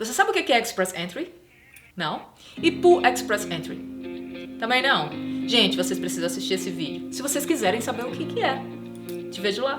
Você sabe o que é Express Entry? Não? E Pool Express Entry? Também não? Gente, vocês precisam assistir esse vídeo se vocês quiserem saber o que é. Te vejo lá!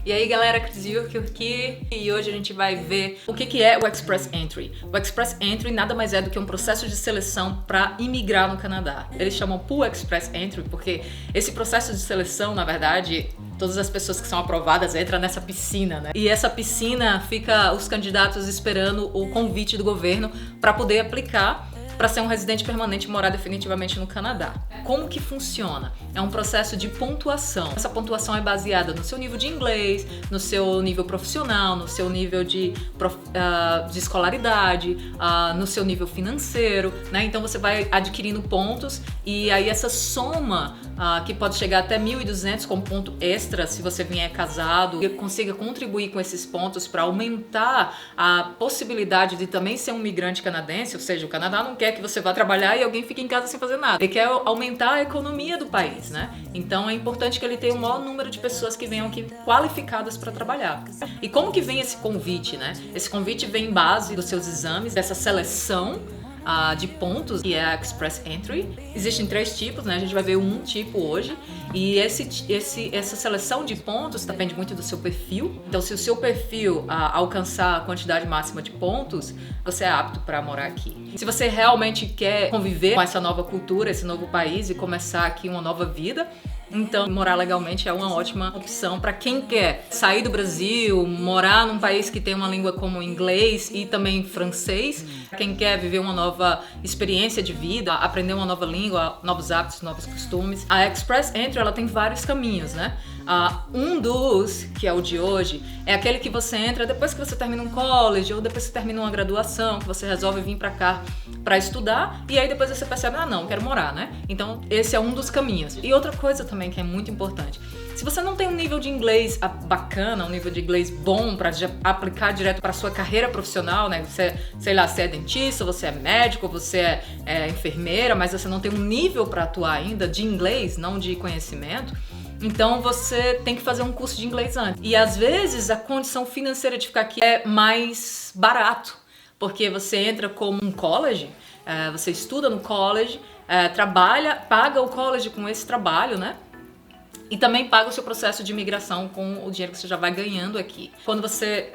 E aí galera, Cris Yurk aqui, e hoje a gente vai ver o que é o Express Entry. O Express Entry nada mais é do que um processo de seleção para imigrar no Canadá. Eles chamam Pool Express Entry porque esse processo de seleção, na verdade, todas as pessoas que são aprovadas entram nessa piscina, né? E essa piscina fica os candidatos esperando o convite do governo para poder aplicar para ser um residente permanente e morar definitivamente no Canadá. Como que funciona? É um processo de pontuação. Essa pontuação é baseada no seu nível de inglês, no seu nível profissional, no seu nível de escolaridade, no seu nível financeiro, né? Então você vai adquirindo pontos e aí essa soma, que pode chegar até 1.200 como ponto extra se você vier casado, e consiga contribuir com esses pontos para aumentar a possibilidade de também ser um migrante canadense, ou seja, o Canadá não quer que você vá trabalhar e alguém fique em casa sem fazer nada. Ele quer aumentar a economia do país, né? Então é importante que ele tenha o maior número de pessoas que venham aqui qualificadas para trabalhar. E como que vem esse convite, né? Esse convite vem em base dos seus exames, dessa seleção de pontos, que é a Express Entry. Existem 3 tipos, né? A gente vai ver um tipo hoje. E essa seleção de pontos depende muito do seu perfil. Então, se o seu perfil alcançar a quantidade máxima de pontos, você é apto para morar aqui. Se você realmente quer conviver com essa nova cultura, esse novo país e começar aqui uma nova vida, então morar legalmente é uma ótima opção para quem quer sair do Brasil, morar num país que tem uma língua como inglês e também francês, quem quer viver uma nova experiência de vida, aprender uma nova língua, novos hábitos, novos costumes. A Express Entry, ela tem vários caminhos, né? Um dos, que é o de hoje, é aquele que você entra depois que você termina um college ou depois que você termina uma graduação, que você resolve vir pra cá pra estudar e aí depois você percebe, não, quero morar, né? Então esse é um dos caminhos. E outra coisa também que é muito importante, se você não tem um nível de inglês bacana, um nível de inglês bom para aplicar direto para sua carreira profissional, né? Você, sei lá, você é dentista, você é médico, você é enfermeira, mas você não tem um nível para atuar ainda de inglês, não de conhecimento. Então você tem que fazer um curso de inglês antes. E às vezes a condição financeira de ficar aqui é mais barato, porque você entra como um college, você estuda no college, trabalha, paga o college com esse trabalho, né? E também paga o seu processo de imigração com o dinheiro que você já vai ganhando aqui. Quando você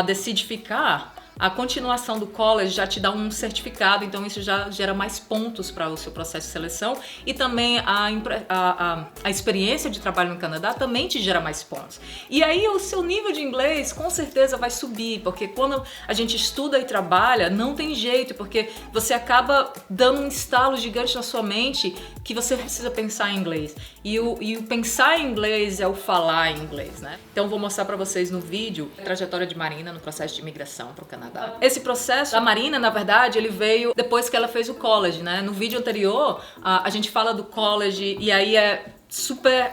decide ficar, a continuação do college já te dá um certificado, então isso já gera mais pontos para o seu processo de seleção e também a experiência de trabalho no Canadá também te gera mais pontos. E aí o seu nível de inglês com certeza vai subir, porque quando a gente estuda e trabalha, não tem jeito, porque você acaba dando um estalo gigante na sua mente que você precisa pensar em inglês. E o pensar em inglês é o falar em inglês, né? Então vou mostrar para vocês no vídeo a trajetória de Marina no processo de imigração para o Canadá. Esse processo da Marina, na verdade, ele veio depois que ela fez o college, né? No vídeo anterior, a gente fala do college e aí é super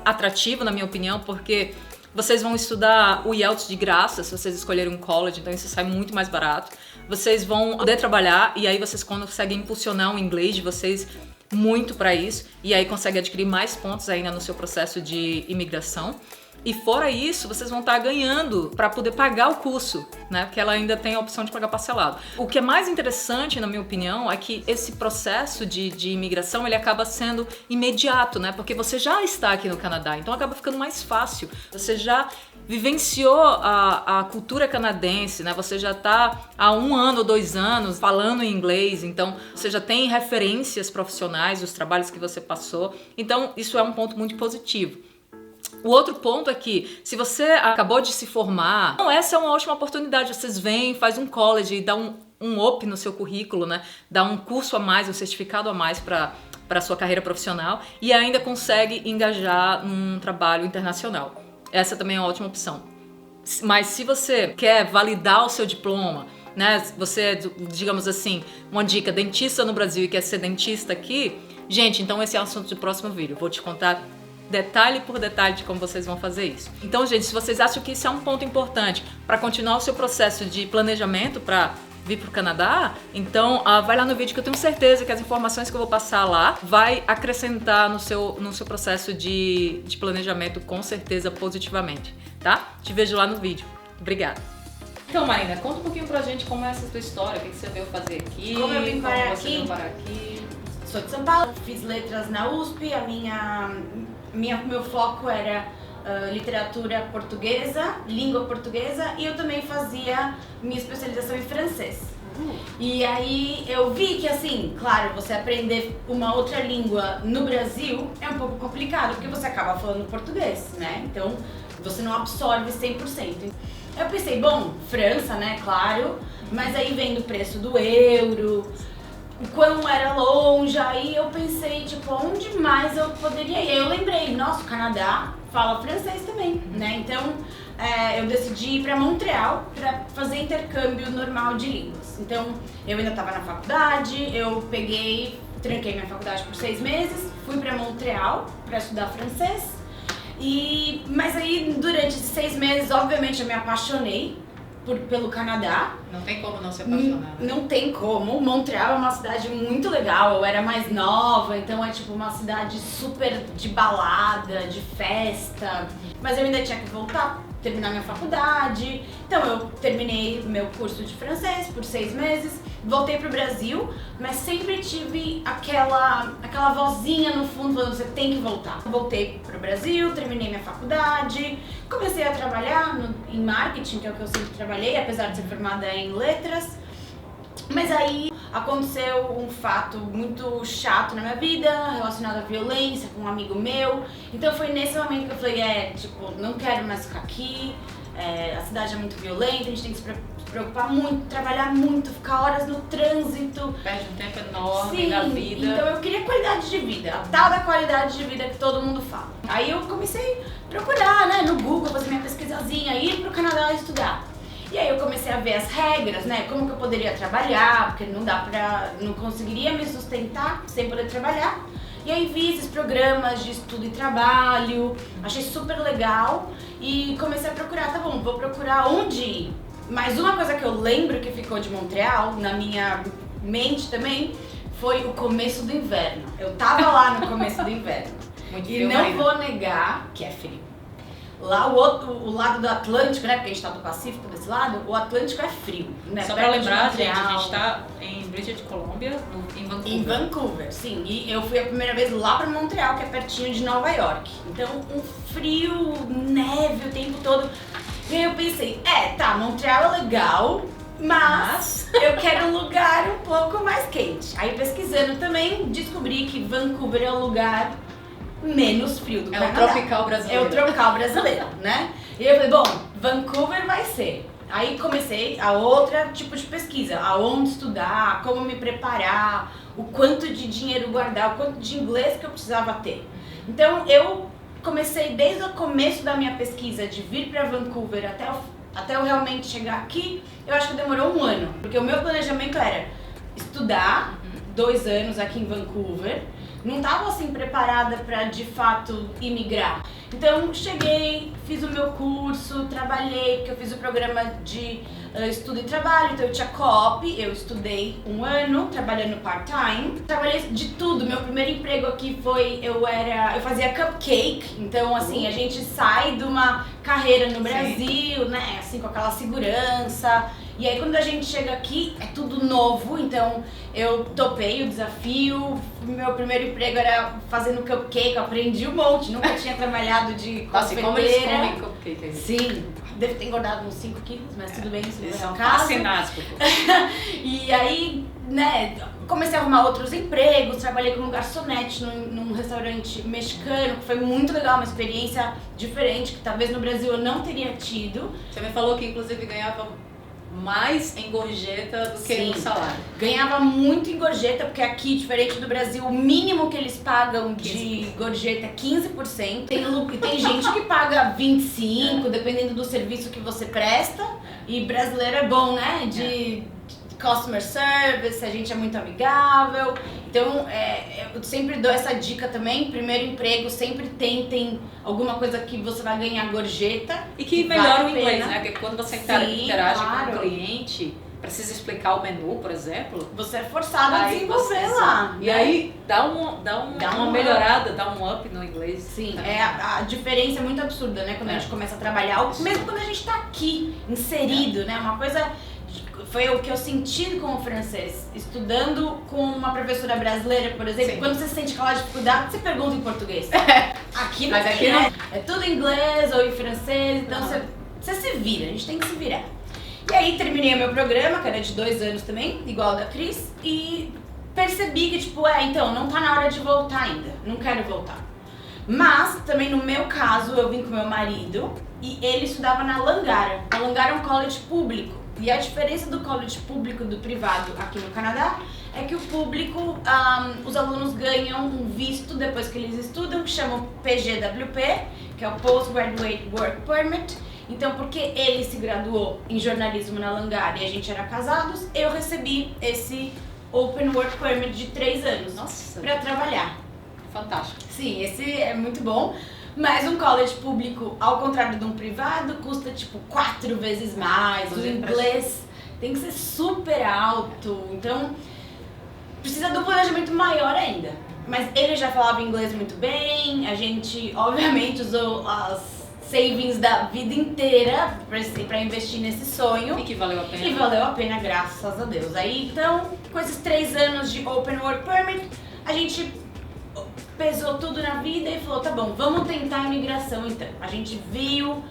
atrativo, na minha opinião, porque vocês vão estudar o IELTS de graça se vocês escolherem um college, então isso sai muito mais barato. Vocês vão poder trabalhar e aí vocês conseguem impulsionar o inglês de vocês muito para isso e aí conseguem adquirir mais pontos ainda no seu processo de imigração. E fora isso, vocês vão estar ganhando para poder pagar o curso, né? Porque ela ainda tem a opção de pagar parcelado. O que é mais interessante, na minha opinião, é que esse processo de imigração, ele acaba sendo imediato, né? Porque você já está aqui no Canadá, então acaba ficando mais fácil. Você já vivenciou a cultura canadense, né? Você já está há 1 ano ou 2 anos falando em inglês, então você já tem referências profissionais dos trabalhos que você passou. Então isso é um ponto muito positivo. O outro ponto é que, se você acabou de se formar, essa é uma ótima oportunidade. Vocês vêm, faz um college e dá um up no seu currículo, né? Dá um curso a mais, um certificado a mais para a sua carreira profissional e ainda consegue engajar num trabalho internacional. Essa também é uma ótima opção. Mas se você quer validar o seu diploma, né? Você é, digamos assim, uma dica, dentista no Brasil e quer ser dentista aqui, gente, então esse é o assunto do próximo vídeo. Vou te contar detalhe por detalhe de como vocês vão fazer isso. Então, gente, se vocês acham que isso é um ponto importante para continuar o seu processo de planejamento para vir pro Canadá, então vai lá no vídeo que eu tenho certeza que as informações que eu vou passar lá vai acrescentar no seu processo de planejamento, com certeza, positivamente, tá? Te vejo lá no vídeo. Obrigada. Então, Marina, conta um pouquinho pra gente como é essa tua história, o que você veio fazer aqui, como eu vim parar você veio parar aqui. Sou de São Paulo, fiz letras na USP, meu foco era literatura portuguesa, língua portuguesa, e eu também fazia minha especialização em francês. E aí eu vi que, assim, claro, você aprender uma outra língua no Brasil é um pouco complicado, porque você acaba falando português, né? Então você não absorve 100%. Eu pensei, bom, França, né, claro, mas aí vem do preço do euro, o quão era longe, aí eu pensei, tipo, onde mais eu poderia ir? Eu lembrei, nossa, o Canadá fala francês também, né? Então eu decidi ir para Montreal para fazer intercâmbio normal de línguas. Então eu ainda estava na faculdade, eu tranquei minha faculdade por 6 meses, fui para Montreal para estudar francês. Mas aí durante esses 6 meses, obviamente, eu me apaixonei pelo Canadá. Não tem como não se apaixonar. Não tem como. Montreal é uma cidade muito legal. Eu era mais nova, então é tipo uma cidade super de balada, de festa. Mas eu ainda tinha que voltar, terminar minha faculdade. Então eu terminei meu curso de francês por 6 meses, voltei pro Brasil, mas sempre tive aquela vozinha no fundo falando, você tem que voltar. Voltei pro Brasil, terminei minha faculdade, comecei a trabalhar em marketing, que é o que eu sempre trabalhei, apesar de ser formada em letras. Mas aí aconteceu um fato muito chato na minha vida, relacionado à violência com um amigo meu. Então foi nesse momento que eu falei, não quero mais ficar aqui, a cidade é muito violenta, a gente tem que se preocupar muito, trabalhar muito, ficar horas no trânsito. Perde um tempo enorme da vida. Então eu queria qualidade de vida, a tal da qualidade de vida que todo mundo fala. Aí eu comecei a procurar, né, no Google, fazer minha pesquisazinha, ir pro Canadá estudar. E aí eu comecei a ver as regras, né, como que eu poderia trabalhar, porque não conseguiria me sustentar sem poder trabalhar. E aí vi esses programas de estudo e trabalho, achei super legal e comecei a procurar, tá bom, vou procurar onde ir. Mas uma coisa que eu lembro que ficou de Montreal, na minha mente também, foi o começo do inverno. Eu tava lá no começo do inverno. Muito E frio, não Marina. vou negar que é frio. Lá o lado do Atlântico, né, porque a gente tá do Pacífico desse lado, o Atlântico é frio, né? Só perto pra de lembrar, gente, a Montreal. gente tá em British Columbia, em Vancouver. Em Vancouver, sim. E eu fui a primeira vez lá pra Montreal, que é pertinho de Nova York. Então, um frio, neve o tempo todo. E aí eu pensei, Montreal é legal, mas eu quero um lugar um pouco mais quente. Aí pesquisando também, descobri que Vancouver é o lugar menos frio do Canadá. É o tropical brasileiro. É o tropical brasileiro, né? E eu falei, bom, Vancouver vai ser. Aí comecei a outra tipo de pesquisa, aonde estudar, como me preparar, o quanto de dinheiro guardar, o quanto de inglês que eu precisava ter. Então eu comecei desde o começo da minha pesquisa de vir para Vancouver até eu realmente chegar aqui, eu acho que demorou 1 ano, porque o meu planejamento era estudar 2 anos aqui em Vancouver. Não estava assim preparada para de fato imigrar. Então cheguei, fiz o meu curso, trabalhei, porque eu fiz o programa de estudo e trabalho, então eu tinha co-op, eu estudei 1 ano trabalhando part-time. Trabalhei de tudo, meu primeiro emprego aqui foi, eu fazia cupcake, então assim, a gente sai de uma carreira no Brasil, né, assim com aquela segurança. E aí quando a gente chega aqui é tudo novo, então eu topei o desafio. Meu primeiro emprego era fazendo cupcake, eu aprendi um monte, nunca tinha trabalhado de Nossa, e como eles confeiteira. comem cupcake aí? Sim, devo ter engordado uns 5 quilos, mas tudo bem, isso Eles não é são o caso. fascinados por E aí, né, comecei a arrumar outros empregos, trabalhei como garçonete num restaurante mexicano, que foi muito legal, uma experiência diferente, que talvez no Brasil eu não teria tido. Você me falou que inclusive ganhava mais em gorjeta do que Sim. no salário. Ganhava muito em gorjeta, porque aqui, diferente do Brasil, o mínimo que eles pagam de gorjeta é 15%. Tem gente que paga 25%, dependendo do serviço que você presta. E brasileiro é bom, né? De customer service, a gente é muito amigável. Então, eu sempre dou essa dica também. Primeiro emprego, sempre tentem alguma coisa que você vai ganhar gorjeta. E que melhora vale o inglês, a pena. né? Porque quando você Sim, interage claro. com o cliente, precisa explicar o menu, por exemplo, Você é forçado a aí desenvolver você- lá. E né? aí dá Dá uma um melhorada, dá um up no inglês. Sim, também. a diferença é muito absurda, né? Quando a gente começa a trabalhar, mesmo quando a gente tá aqui, inserido, né? Uma coisa, foi o que eu senti com o francês, estudando com uma professora brasileira, por exemplo. Sim. Quando você sente aquela dificuldade, você pergunta em português. Aqui não Mas tem, aqui né? É tudo em inglês ou em francês, então Aham. você se vira, a gente tem que se virar. E aí terminei o meu programa, que era de 2 anos também, igual ao da Cris, e percebi que, tipo, então, não tá na hora de voltar ainda, não quero voltar. Mas, também no meu caso, eu vim com meu marido e ele estudava na Langara. A Langara é um college público. E a diferença do college público e do privado aqui no Canadá é que o público, os alunos ganham um visto depois que eles estudam, que chamam PGWP, que é o Postgraduate Work Permit. Então, porque ele se graduou em jornalismo na Langara e a gente era casados, eu recebi esse Open Work Permit de 3 anos Nossa, para trabalhar. fantástico. Sim, esse é muito bom. Mas um college público, ao contrário de um privado, custa tipo 4 vezes mais. O inglês tem que ser super alto. Então, precisa de um planejamento maior ainda. Mas ele já falava inglês muito bem. A gente, obviamente, usou as savings da vida inteira para investir nesse sonho. E que valeu a pena. E valeu a pena, graças a Deus. Aí, então, com esses 3 anos de Open Work Permit, a gente pesou tudo na vida e falou, tá bom, vamos tentar a imigração então. A gente veio,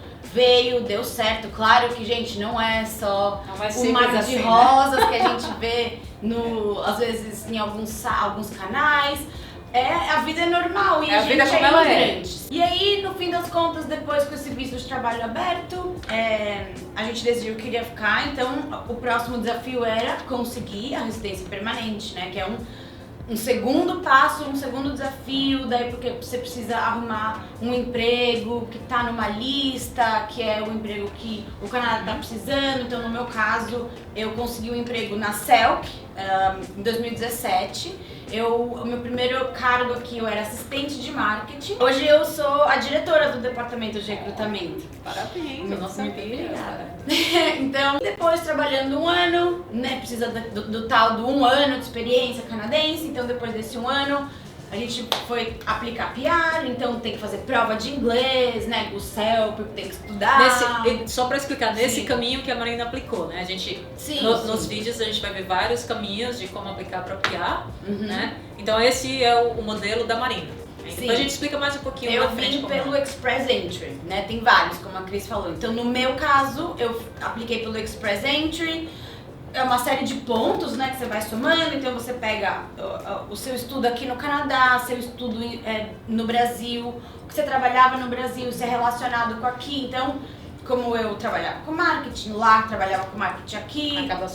deu certo. Claro que, gente, não é só Não vai o ser mar coisa de assim, rosas que a gente vê, às vezes, em alguns canais. A vida é normal e É a gente vida como ela é. imigrante. E aí, no fim das contas, depois com esse visto de trabalho aberto, a gente decidiu que queria ficar. Então, o próximo desafio era conseguir a residência permanente, né? Que é um segundo passo, um segundo desafio, daí porque você precisa arrumar um emprego que tá numa lista, que é o emprego que o Canadá tá precisando. Então, no meu caso, eu consegui um emprego na Selk em 2017. O meu primeiro cargo aqui, eu era assistente de marketing. Hoje eu sou a diretora do departamento de recrutamento. Parabéns, eu não sabia. Obrigada. Então, depois trabalhando 1 ano, né, precisa do tal do 1 ano de experiência canadense. Então, depois desse 1 ano, a gente foi aplicar PR, então tem que fazer prova de inglês, né, o CELP, tem que estudar. Só pra explicar, nesse Sim. caminho que a Marina aplicou, né? A gente, Sim, nos sim. vídeos a gente vai ver vários caminhos de como aplicar pra PR, Uhum. né? Então esse é o modelo da Marina. Sim. Então a gente explica mais um pouquinho Eu na frente vim como é. pelo Express Entry, né? Tem vários, como a Cris falou. Então, no meu caso, eu apliquei pelo Express Entry. É uma série de pontos, né, que você vai somando. Então, você pega o seu estudo aqui no Canadá, seu estudo no Brasil, o que você trabalhava no Brasil, se é relacionado com aqui. Então, como eu trabalhava com marketing lá, trabalhava com marketing aqui, Acaba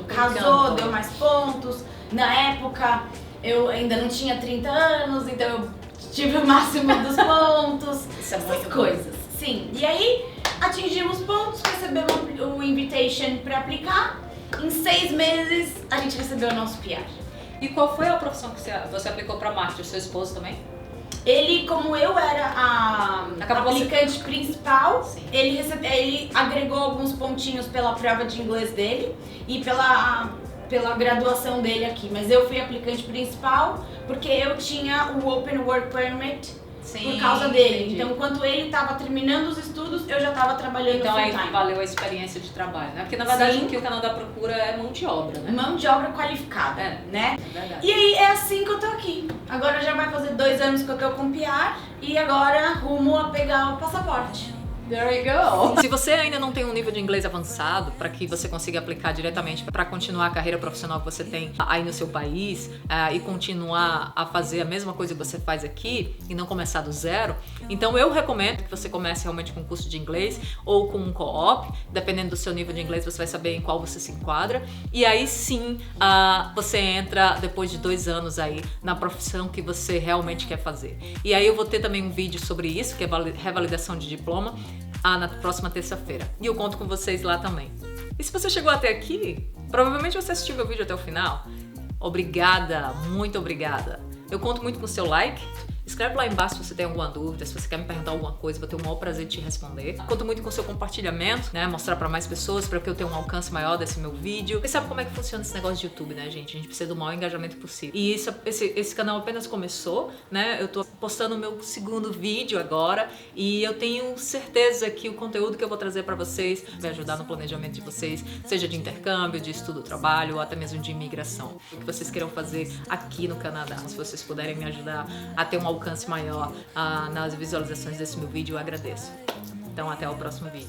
casou, deu mais pontos. Na época, eu ainda não tinha 30 anos, então eu tive o máximo dos pontos, Isso é essas muito bom. coisas. Sim, e aí atingimos pontos, recebemos o invitation para aplicar. Em 6 meses, a gente recebeu o nosso PR. E qual foi a profissão que você aplicou pra marketing? O seu esposo também? Ele, como eu era a Acabou aplicante principal, Sim. ele agregou alguns pontinhos pela prova de inglês dele e pela graduação dele aqui. Mas eu fui aplicante principal porque eu tinha o Open Work Permit por causa dele. entendi. Então, enquanto ele estava terminando os estudos, eu já estava trabalhando Então aí full-time. valeu a experiência de trabalho, né? Porque na verdade Sim. o que o Canadá procura é mão de obra, né? Mão de obra qualificada, né? É verdade. E aí é assim que eu tô aqui. Agora já vai fazer 2 anos que eu tô com PR e agora rumo a pegar o passaporte. There you go. Se você ainda não tem um nível de inglês avançado para que você consiga aplicar diretamente para continuar a carreira profissional que você tem aí no seu país e continuar a fazer a mesma coisa que você faz aqui e não começar do zero, então eu recomendo que você comece realmente com um curso de inglês ou com um co-op. Dependendo do seu nível de inglês, você vai saber em qual você se enquadra. E aí sim, você entra depois de 2 anos aí na profissão que você realmente quer fazer. E aí eu vou ter também um vídeo sobre isso, que é revalidação de diploma, na próxima terça-feira. E eu conto com vocês lá também. E se você chegou até aqui, provavelmente você assistiu meu vídeo até o final. Obrigada, muito obrigada. Eu conto muito com o seu like. Escreve lá embaixo se você tem alguma dúvida, se você quer me perguntar alguma coisa, vou ter o maior prazer de te responder. Conto muito com o seu compartilhamento, né? Mostrar pra mais pessoas, pra que eu tenha um alcance maior desse meu vídeo. E sabe como é que funciona esse negócio de YouTube, né, gente? A gente precisa do maior engajamento possível. E esse canal apenas começou, né? Eu tô postando o meu segundo vídeo agora e eu tenho certeza que o conteúdo que eu vou trazer pra vocês vai ajudar no planejamento de vocês, seja de intercâmbio, de estudo, trabalho ou até mesmo de imigração. O que vocês queiram fazer aqui no Canadá. Se vocês puderem me ajudar a ter um alcance maior nas visualizações desse meu vídeo, eu agradeço. Então até o próximo vídeo.